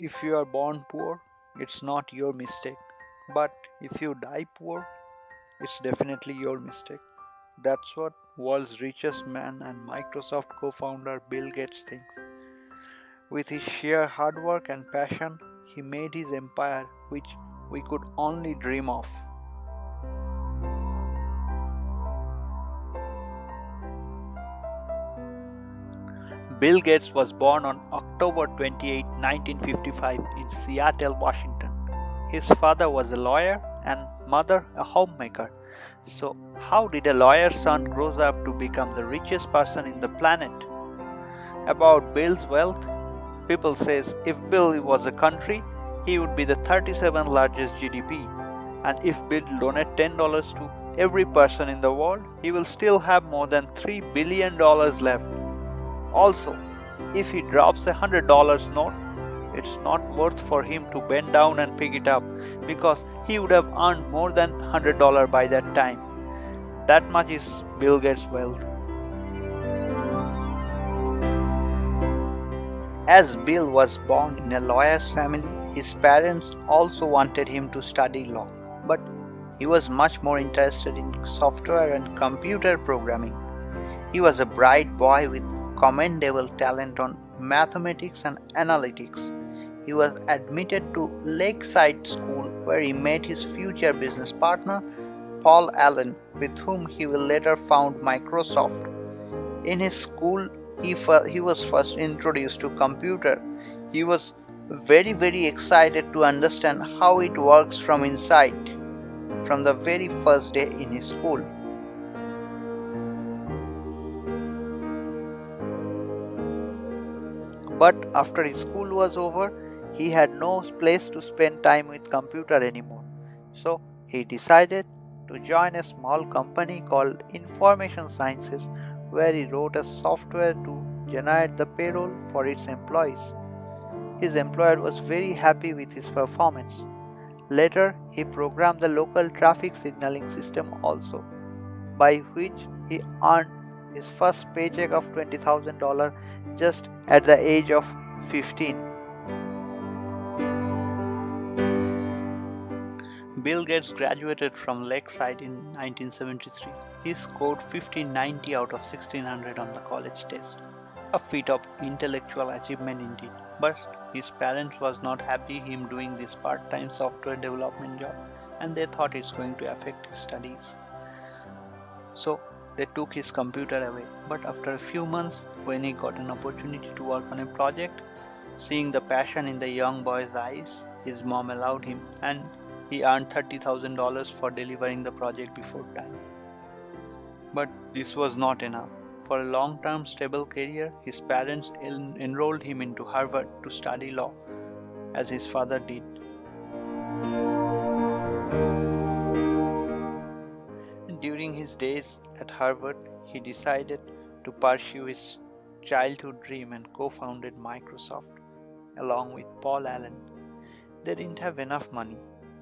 If you are born poor, it's not your mistake. But if you die poor, it's definitely your mistake. That's what world's richest man and Microsoft co-founder Bill Gates thinks. With his sheer hard work and passion, he made his empire which we could only dream of. Bill Gates was born on October 28, 1955 in Seattle, Washington. His father was a lawyer and mother a homemaker. So, how did a lawyer's son grow up to become the richest person in the planet? About Bill's wealth, people says if Bill was a country, he would be the 37th largest GDP. And if Bill donated $10 to every person in the world, he will still have more than $3 billion left. Also, if he drops $100 note, it's not worth for him to bend down and pick it up because he would have earned more than $100 by that time. That much is Bill Gates' wealth. As Bill was born in a lawyer's family, his parents also wanted him to study law, but he was much more interested in software and computer programming. He was a bright boy with commendable talent on mathematics and analytics. He was admitted to Lakeside School where he met his future business partner, Paul Allen, with whom he will later found Microsoft. In his school, he was first introduced to computer. He was very excited to understand how it works from inside from the very first day in his school. But after his school was over, he had no place to spend time with computer anymore. So he decided to join a small company called Information Sciences where he wrote a software to generate the payroll for its employees. His employer was very happy with his performance. Later, he programmed the local traffic signaling system also, by which he earned his first paycheck of $20,000 just at the age of 15. Bill Gates graduated from Lakeside in 1973. He scored 1590 out of 1600 on the college test, a feat of intellectual achievement indeed. But his parents was not happy him doing this part-time software development job, and they thought it's going to affect his studies. So they took his computer away. But after a few months, when he got an opportunity to work on a project, seeing the passion in the young boy's eyes, his mom allowed him, and he earned $30,000 for delivering the project before time. But this was not enough. For a long-term stable career, his parents enrolled him into Harvard to study law, as his father did. During his days at Harvard, he decided to pursue his childhood dream and co-founded Microsoft along with Paul Allen. They didn't have enough money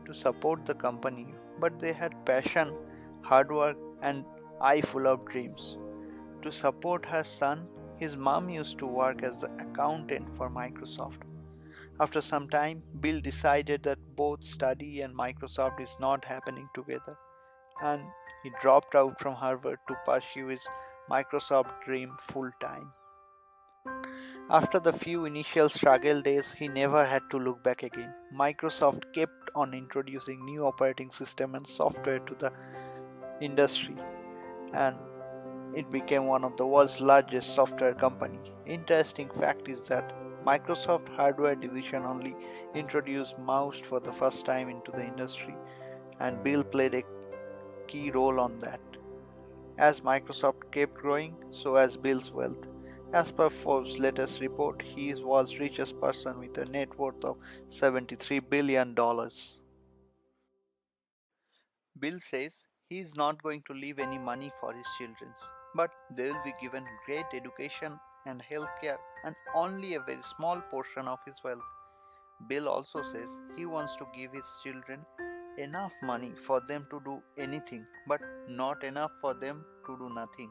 to support the company, but they had passion, hard work, and eye full of dreams. To support her son, his mom used to work as the accountant for Microsoft. After some time, Bill decided that both study and Microsoft is not happening together, and he dropped out from Harvard to pursue his Microsoft dream full time. After the few initial struggle days, he never had to look back again. Microsoft kept on introducing new operating system and software to the industry, and it became one of the world's largest software company. Interesting fact is that Microsoft hardware division only introduced mouse for the first time into the industry, and Bill played a key role on that. As Microsoft kept growing, so has Bill's wealth. As per Forbes' latest report, he is world's richest person with a net worth of $73 billion. Bill says he is not going to leave any money for his children, but they will be given great education and healthcare and only a very small portion of his wealth. Bill also says he wants to give his children enough money for them to do anything, but not enough for them to do nothing.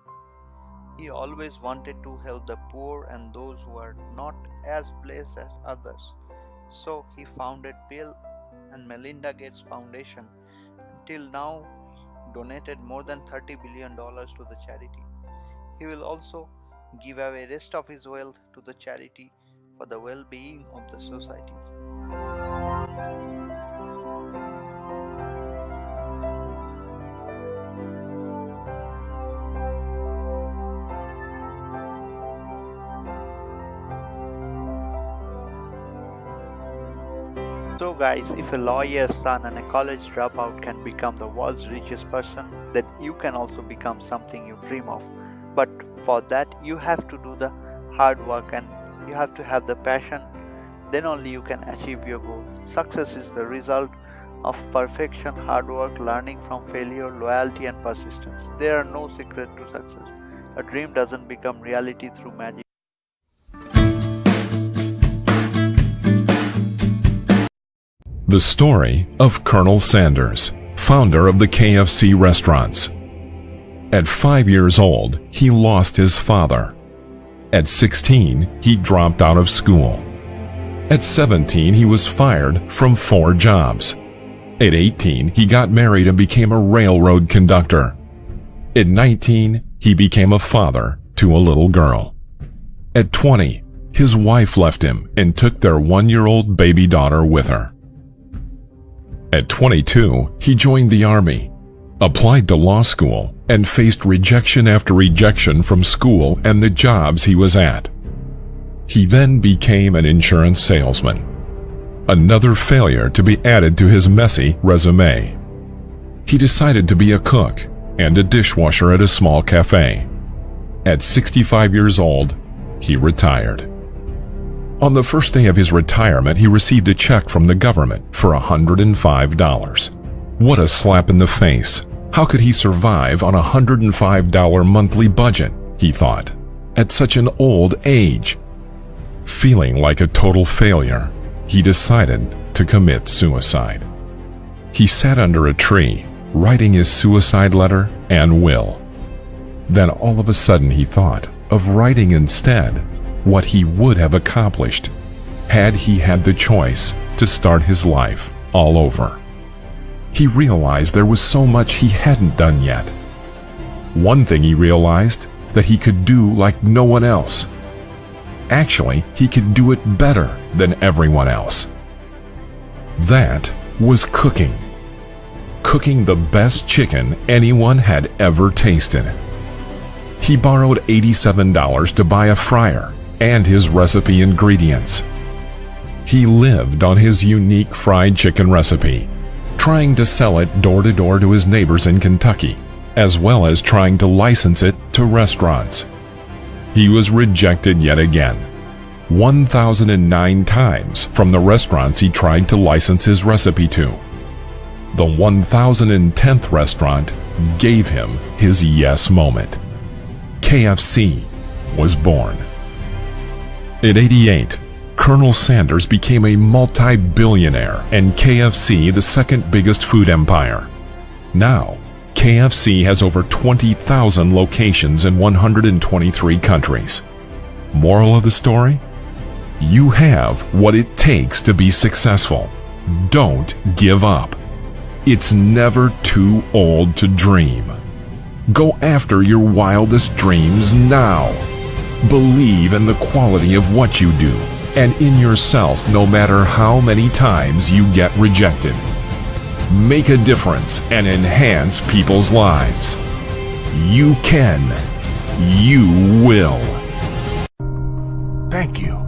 He always wanted to help the poor and those who are not as blessed as others. So he founded Bill and Melinda Gates Foundation, and till now donated more than $30 billion to the charity. He will also give away rest of his wealth to the charity for the well-being of the society. So guys, if a lawyer's son and a college dropout can become the world's richest person, then you can also become something you dream of. But for that you have to do the hard work and you have to have the passion. Then only you can achieve your goal. Success is the result of perfection, hard work, learning from failure, loyalty and persistence. There are no secrets to success. A dream doesn't become reality through magic. The story of Colonel Sanders, founder of the KFC restaurants. At 5 years old, he lost his father. At 16, he dropped out of school. At 17, he was fired from 4 jobs. At 18, he got married and became a railroad conductor. At 19, he became a father to a little girl. At 20, his wife left him and took their 1-year-old baby daughter with her. At 22, he joined the Army, applied to law school, and faced rejection after rejection from school and the jobs he was at. He then became an insurance salesman. Another failure to be added to his messy resume. He decided to be a cook and a dishwasher at a small cafe. At 65 years old, he retired. On the first day of his retirement, he received a check from the government for $105. What a slap in the face. How could he survive on a $105 monthly budget, he thought, at such an old age? Feeling like a total failure, he decided to commit suicide. He sat under a tree, writing his suicide letter and will. Then all of a sudden he thought of writing instead what he would have accomplished had he had the choice to start his life all over. He realized there was so much he hadn't done yet. One thing he realized, that he could do like no one else. Actually, he could do it better than everyone else. That was cooking. Cooking the best chicken anyone had ever tasted. He borrowed $87 to buy a fryer and his recipe ingredients. He lived on his unique fried chicken recipe, trying to sell it door to door to his neighbors in Kentucky, as well as trying to license it to restaurants. He was rejected yet again, 1,009 times from the restaurants he tried to license his recipe to. The 1,010th restaurant gave him his yes moment. KFC was born. At 88, Colonel Sanders became a multi-billionaire and KFC the second biggest food empire. Now, KFC has over 20,000 locations in 123 countries. Moral of the story? You have what it takes to be successful. Don't give up. It's never too old to dream. Go after your wildest dreams now. Believe in the quality of what you do and in yourself no matter how many times you get rejected. Make a difference and enhance people's lives. You can. You will. Thank you.